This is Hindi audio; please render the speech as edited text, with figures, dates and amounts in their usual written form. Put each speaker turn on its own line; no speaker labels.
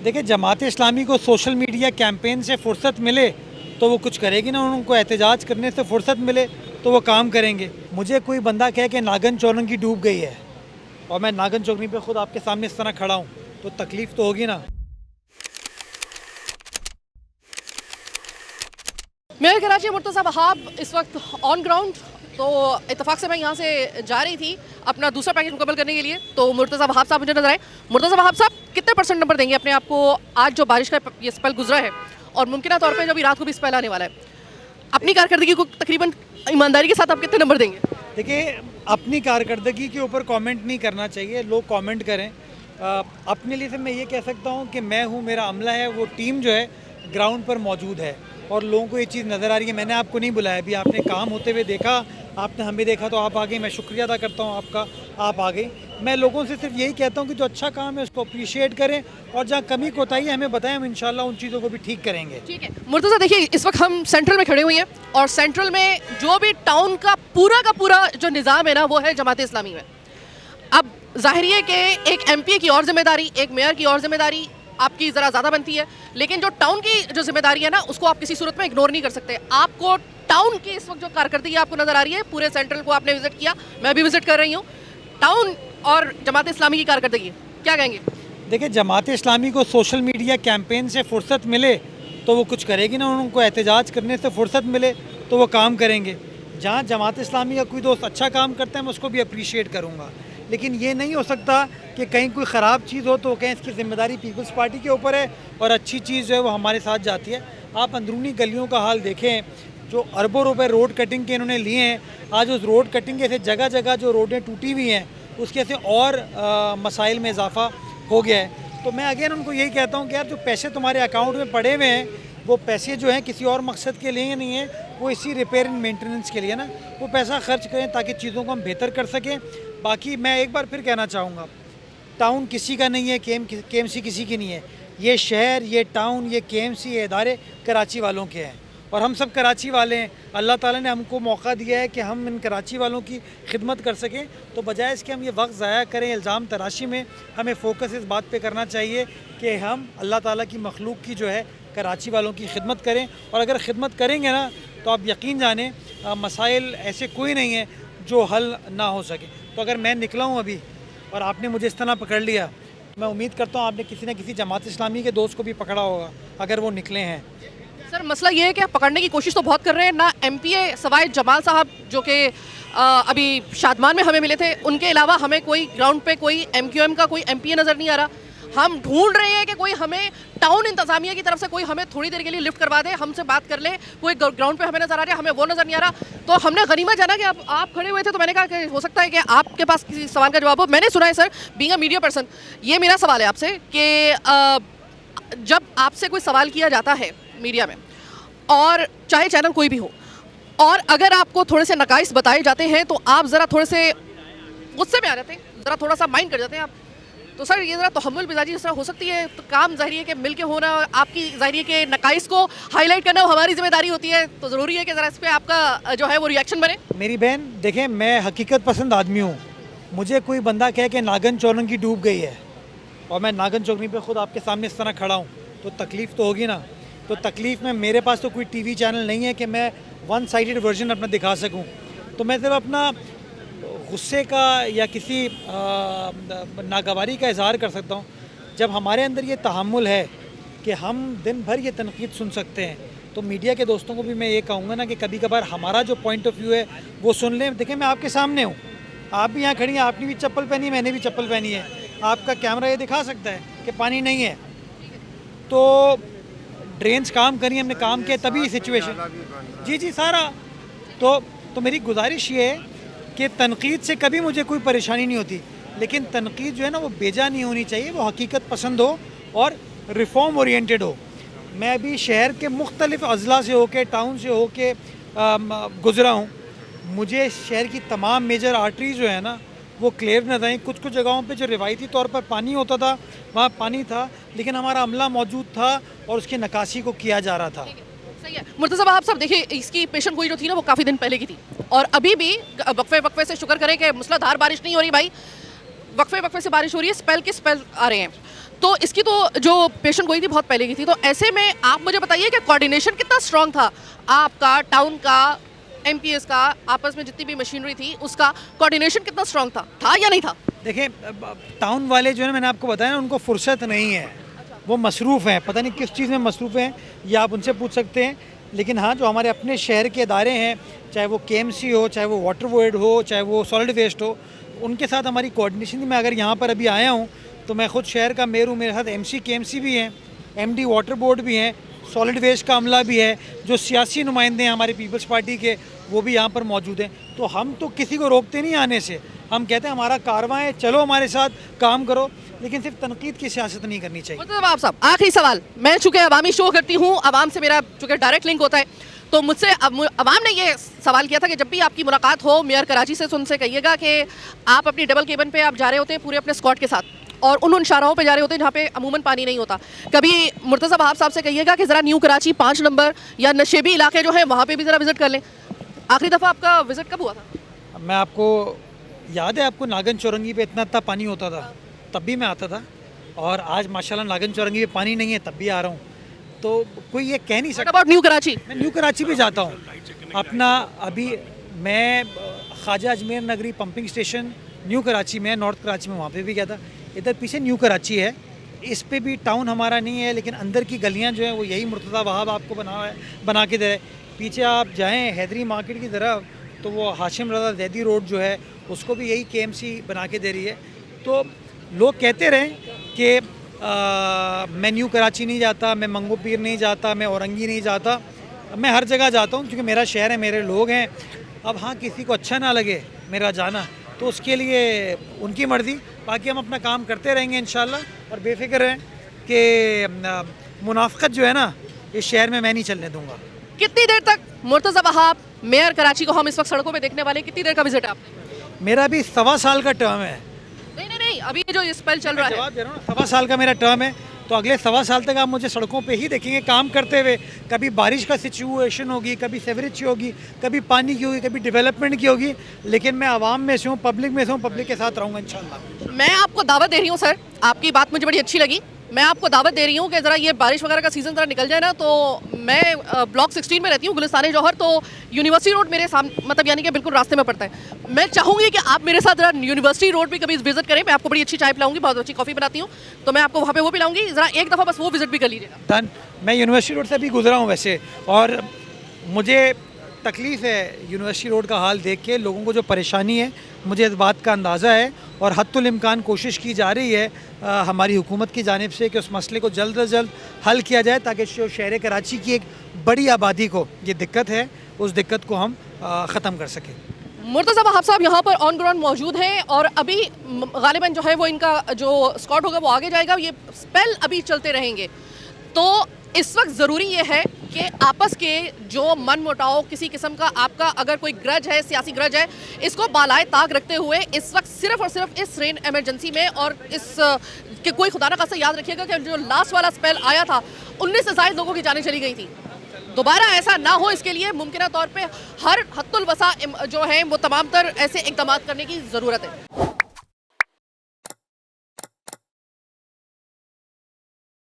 देखिए, जमात इस्लामी को सोशल मीडिया कैंपेन से फुर्सत मिले तो वो कुछ करेगी ना, उनको एहतजाज करने से फुर्सत मिले तो वो काम करेंगे। मुझे कोई बंदा कहे कि नागन चौरंगी डूब गई है और मैं नागन चौरंगी पे खुद आपके सामने इस तरह खड़ा हूँ तो तकलीफ़ तो होगी ना।
मेयर कराची मुर्तज़ा वहाब इस वक्त ऑन ग्राउंड, तो इत्तेफाक से मैं यहाँ से जा रही थी अपना दूसरा पैकेज मुकम्मल करने के लिए, तो मुर्तज़ा वहाब साहब मुझे नजर आए। मुर्तज़ा वहाब साहब कितने % नंबर देंगे अपने आप को आज जो बारिश का ये स्पेल गुजरा है और मुमकिन तौर पर जो अभी रात को भी स्पेल आने वाला है, अपनी कारकर्दगी को तकरीबन ईमानदारी के साथ आप कितने नंबर देंगे?
देखिए, अपनी कारकर्दगी के ऊपर कमेंट नहीं करना चाहिए, लोग कमेंट करें। अपने लिए से मैं ये कह सकता हूँ कि मैं हूँ, मेरा अमला है, वो टीम जो है ग्राउंड पर मौजूद है और लोगों को ये चीज़ नज़र आ रही है। मैंने आपको नहीं बुलाया, अभी आपने काम होते हुए देखा, आपने हमें देखा तो आप आ गए। मैं शुक्रिया अदा करता हूँ आपका, आप आ गए। मैं लोगों से सिर्फ यही कहता हूँ कि जो अच्छा काम है उसको अप्रिशिएट करें और जहाँ कमी कोताही है हमें बताएं, हम इंशाल्लाह उन चीज़ों को भी ठीक करेंगे।
ठीक है मुर्तज़ा, देखिए इस वक्त हम सेंट्रल में खड़े हुए हैं और सेंट्रल में जो भी टाउन का पूरा जो निज़ाम है ना, वो है जमात इस्लामी में। अब जाहिर है कि एक MP की और जिम्मेदारी, एक मेयर की और जिम्मेदारी आपकी ज़रा ज़्यादा बनती है, लेकिन जो टाउन की जो जिम्मेदारी है ना, उसको आप किसी सूरत में इग्नोर नहीं कर सकते। आपको टाउन की इस वक्त जो कारकर्दगी आपको नज़र आ रही है, पूरे सेंट्रल को आपने विजिट किया, मैं भी विजिट कर रही हूँ, टाउन और जमात इस्लामी की कारकर्दगी क्या कहेंगे?
देखिए, जमात इस्लामी को सोशल मीडिया कैंपेन से फुर्सत मिले तो वो कुछ करेगी ना, उनको एहतजाज करने से फुर्सत मिले तो वो काम करेंगे। जहाँ जमात इस्लामी का कोई दोस्त अच्छा काम करता है मैं उसको भी अप्रिशिएट करूँगा, लेकिन ये नहीं हो सकता कि कहीं कोई ख़राब चीज़ हो तो कहें इसकी ज़िम्मेदारी पीपल्स पार्टी के ऊपर है और अच्छी चीज़ जो है वो हमारे साथ जाती है। आप अंदरूनी गलियों का हाल देखें, जो अरबों रुपए रोड कटिंग के इन्होंने लिए हैं, आज उस रोड कटिंग के से जगह जगह जो रोडें टूटी हुई हैं उसके से और मसाइल में इजाफा हो गया है। तो मैं अगेन उनको यही कहता हूँ कि यार, जो पैसे तुम्हारे अकाउंट में पड़े हुए हैं वो पैसे जो हैं किसी और मकसद के लिए नहीं है, वो इसी रिपेयर एंड मेंटेनेंस के लिए ना, वो पैसा खर्च करें ताकि चीज़ों को हम बेहतर कर सकें। बाकी मैं एक बार फिर कहना चाहूँगा, टाउन किसी का नहीं है, KMC किसी की नहीं है। ये शहर, ये टाउन, ये KMC, ये इदारे कराची वालों के हैं और हम सब कराची वाले हैं। अल्लाह ताला ने हमको मौका दिया है कि हम इन कराची वालों की खिदमत कर सकें, तो बजाय इसके हम ये वक्त ज़ाया करें इल्ज़ाम तराशी में, हमें फ़ोकस इस बात पे करना चाहिए कि हम अल्लाह ताला की मखलूक की जो है कराची वालों की खिदमत करें। और अगर खिदमत करेंगे ना तो आप यकीन जानें, मसाइल ऐसे कोई नहीं है जो हल ना हो सके। तो अगर मैं निकला हूँ अभी और आपने मुझे इस तरह पकड़ लिया, मैं उम्मीद करता हूँ आपने किसी न किसी जमात इस्लामी के दोस्त को भी पकड़ा होगा अगर वो निकले हैं।
सर मसला ये है कि आप पकड़ने की कोशिश तो बहुत कर रहे हैं ना, MPA सवाए जमाल साहब जो कि अभी शादमान में हमें मिले थे, उनके अलावा हमें कोई ग्राउंड पे कोई MQM का कोई MPA नज़र नहीं आ रहा। हम ढूंढ रहे हैं कि कोई हमें टाउन इंतजामिया की तरफ से कोई हमें थोड़ी देर के लिए लिफ्ट करवा दे, हमसे बात कर ले, कोई ग्राउंड पे हमें नज़र आ रहा है, हमें वो नज़र नहीं आ रहा। तो हमने गनीमत जाना कि आप खड़े हुए थे, तो मैंने कहा कि हो सकता है कि आपके पास किसी सवाल का जवाब हो। मैंने सुना है sir, being a media person, ये मेरा सवाल है आपसे कि जब आपसे कोई सवाल किया जाता है मीडिया में, और चाहे चैनल कोई भी हो, और अगर आपको थोड़े से नकाइस बताए जाते हैं तो आप ज़रा थोड़े से गुस्से में आ जाते हैं, ज़रा थोड़ा सा माइंड कर जाते हैं आप, तो सर ये ज़रा तहम्मुल मिजाजी जिस तरह हो सकती है, तो काम ज़ाहिर है कि मिल के होना, आपकी ज़ाहिर है कि नकाइस को हाईलाइट करना हमारी जिम्मेदारी होती है, तो ज़रूरी है कि ज़रा इस पर आपका जो है वो रिएक्शन बने।
मेरी बहन देखें, मैं हकीकत पसंद आदमी हूँ। मुझे कोई बंदा कहे कि नागन चौरंगी डूब गई है और मैं नागन चौरंगी पे खुद आपके सामने इस तरह खड़ा हूँ तो तकलीफ़ तो होगी ना। तो तकलीफ़ में मेरे पास तो कोई TV चैनल नहीं है कि मैं वन साइडेड वर्जन अपना दिखा सकूं, तो मैं सिर्फ अपना गुस्से का या किसी नागवारी का इजहार कर सकता हूं। जब हमारे अंदर ये तहम्मुल है कि हम दिन भर ये तनकीद सुन सकते हैं, तो मीडिया के दोस्तों को भी मैं ये कहूँगा ना कि कभी कभार हमारा जो पॉइंट ऑफ व्यू है वो सुन लें। देखें, मैं आपके सामने हूँ, आप भी यहाँ खड़ी हैं, आपने भी चप्पल पहनी है, मैंने भी चप्पल पहनी है, आपका कैमरा ये दिखा सकता है कि पानी नहीं है, तो ड्रेन्स काम करी, हमने काम किया तभी सिचुएशन। जी सारा। तो मेरी गुजारिश ये है कि तनकीद से कभी मुझे कोई परेशानी नहीं होती, लेकिन तनकीद जो है ना वो बेजा नहीं होनी चाहिए, वो हकीकत पसंद हो और रिफॉर्म ओरिएंटेड हो। मैं अभी शहर के मुख्तलिफ अजला से होके, टाउन से होके गुज़रा हूँ, मुझे शहर की तमाम मेजर आर्टरीज जो है ना वो क्लियर नजर आई। कुछ जगहों पे जो रिवायती तौर पर पानी होता था वहाँ पानी था, लेकिन हमारा अमला मौजूद था और उसकी नकाशी को किया जा रहा था।
सही है मुर्तज़ा आप सब देखिए, इसकी पेशन गोई जो थी ना वो काफ़ी दिन पहले की थी, और अभी भी वक्फे से शुक्र करें कि मूसलाधार बारिश नहीं हो रही भाई। वक्फे से बारिश हो रही है, स्पेल के स्पेल आ रहे हैं, तो इसकी तो जो पेशेंट गोई थी बहुत पहले की थी, तो ऐसे में आप मुझे बताइए कि कोऑर्डिनेशन कितना स्ट्रांग था आपका, टाउन का, एमपीएस का, आपस में जितनी भी मशीनरी थी उसका कोऑर्डिनेशन कितना स्ट्रांग था या नहीं था?
देखिए टाउन वाले जो है ना, मैंने आपको बताया ना, उनको फुर्सत नहीं है, वो मसरूफ़ हैं, पता नहीं किस चीज़ में मसरूफ़ हैं, ये आप उनसे पूछ सकते हैं। लेकिन हाँ, जो हमारे अपने शहर के इदारे हैं, चाहे वो केएमसी हो, चाहे वो वाटर वर्ड हो, चाहे वो सॉलिड वेस्ट हो, उनके साथ हमारी कोऑर्डिनेशन। मैं अगर यहाँ पर अभी आया हूँ तो मैं खुद शहर का मेयर हूँ, मेरे साथ एमसी केएमसी भी हैं, एमडी वाटर बोर्ड भी हैं, सॉलिड वेस्ट का अमला भी है, जो सियासी नुमाइंदे हैं हमारी पीपल्स पार्टी के, वो भी यहाँ पर मौजूद हैं। तो हम तो किसी को रोकते नहीं आने से, हम कहते हैं हमारा कारवां है, चलो हमारे साथ काम करो, लेकिन सिर्फ तनकीद की सियासत नहीं करनी चाहिए।
मतलब आप साहब, आखिरी सवाल, मैं चूंकि अवामी शो करती हूँ, अवाम से मेरा चूंकि डायरेक्ट लिंक होता है, तो मुझसे अवाम ने ये सवाल किया था कि जब भी आपकी मुलाकात हो मेयर कराची से, तो उनसे कहिएगा कि आप अपनी डबल केबिन पे आप जा रहे होते हैं पूरे अपने स्क्वाड के साथ, और उन शाहराहों पे जा रहे होते हैं जहाँ पे अमूमन पानी नहीं होता। कभी मुर्तज़ा वहाब साहब से कहिएगा कि ज़रा न्यू कराची 5 नंबर या नशेबी इलाके जो है वहाँ पे भी ज़रा विज़िट कर लें। आखिरी दफ़ा आपका विज़िट कब हुआ था?
मैं आपको याद है, आपको नागन चौरंगी पे इतना पानी होता था, तब भी मैं आता था, और आज माशाल्लाह नागन चौरंगी पे पानी नहीं है तब भी आ रहा हूँ। तो कोई ये कह नहीं सकता।
About new Karachi?
मैं न्यू कराची भी जाता हूँ अपना। अभी मैं ख्वाजा अजमेर नगरी पंपिंग स्टेशन न्यू कराची में, नॉर्थ कराची में, वहाँ पे भी गया था। इधर पीछे न्यू कराची है, इस पे भी टाउन हमारा नहीं है, लेकिन अंदर की गलियाँ जो हैं वो यही मुर्तज़ा वहाब आपको बना के दे रहे। पीछे आप जाएँ हैदरी मार्केट की तरफ तो वो हाशिम रज़ा ज़ैदी रोड जो है उसको भी यही केएमसी बना के दे रही है। तो लोग कहते रहें कि मैं न्यू कराची नहीं जाता, मैं मंगो पीर नहीं जाता, मैं औरंगी नहीं जाता, मैं हर जगह जाता हूँ क्योंकि मेरा शहर है, मेरे लोग हैं। अब हाँ, किसी को अच्छा ना लगे मेरा जाना तो उसके लिए उनकी मर्ज़ी, बाकी हम अपना काम करते रहेंगे इंशाल्लाह, और बेफिक्र रहें कि मुनाफ़क़त जो है ना इस शहर में मैं नहीं चलने दूँगा।
कितनी देर तक मुर्तज़ा वहाब मेयर कराची को हम इस वक्त सड़कों पे देखने वाले, कितनी देर का विजिट है आपने?
मेरा भी 1.25 साल का टर्म है।
नहीं, अभी जो ये स्पेल चल रहा है,
जवाब दे रहा हूँ ना, 1.25 साल का मेरा टर्म है, तो अगले 1.25 साल तक आप मुझे सड़कों पे ही देखेंगे काम करते हुए। कभी बारिश का सिचुएशन होगी, कभी सेवरेज की होगी, कभी पानी की होगी, कभी डेवलपमेंट की होगी, लेकिन मैं आवाम में से हूँ, पब्लिक में से हूँ, पब्लिक के साथ रहूँगा इंशाल्लाह।
मैं आपको दावत दे रही हूँ सर, आपकी बात मुझे बड़ी अच्छी लगी, मैं आपको दावत दे रही हूँ कि ज़रा ये बारिश वगैरह का सीज़न ज़रा निकल जाए ना, तो मैं ब्लॉक 16 में रहती हूँ, गुलिस्तान जौहर, तो यूनिवर्सिटी रोड मेरे सामने, मतलब यानी कि बिल्कुल रास्ते में पड़ता है। मैं चाहूँगी कि आप मेरे साथ ज़रा यूनिवर्सिटी रोड भी कभी विजिट करें, मैं आपको बड़ी अच्छी चाय पिलाऊंगी, बहुत अच्छी कॉफ़ी बनाती हूँ, तो मैं आपको वहाँ पे वो पिलाऊंगी, ज़रा एक दफ़ा बस वो विजिट भी कर लीजिएगा।
डन। मैं यूनिवर्सिटी रोड से भी गुजरा हूँ वैसे, और मुझे तकलीफ़ है यूनिवर्सिटी रोड का हाल देख के, लोगों को जो परेशानी है मुझे इस बात का अंदाज़ा है, और हद्दुल इम्कान कोशिश की जा रही है हमारी हुकूमत की जानिब से कि उस मसले को जल्द अज जल्द हल किया जाए, ताकि जो शहर कराची की एक बड़ी आबादी को ये दिक्कत है, उस दिक्कत को हम ख़त्म कर सकें।
मुर्तज़ा वहाब साहब यहाँ पर ऑन ग्राउंड मौजूद हैं, और अभी गालिबन जो है वो इनका जो स्क्वाड होगा वो आगे जाएगा, ये स्पेल अभी चलते रहेंगे। तो इस वक्त ज़रूरी ये है कि आपस के जो मन मुटाव, किसी किस्म का आपका अगर कोई ग्रज है, सियासी ग्रज है, इसको बालाए ताक रखते हुए इस वक्त सिर्फ और सिर्फ इस रेन एमरजेंसी में, और इस कि कोई खुदा ना खास्ता याद रखिएगा कि जो लास्ट वाला स्पेल आया था 19 से ज़ायद लोगों की जानें चली गई थी, दोबारा ऐसा ना हो इसके लिए मुमकिन तौर पे हर हत्तुल वसा जो है वो तमाम तर ऐसे इक़दाम करने की ज़रूरत है।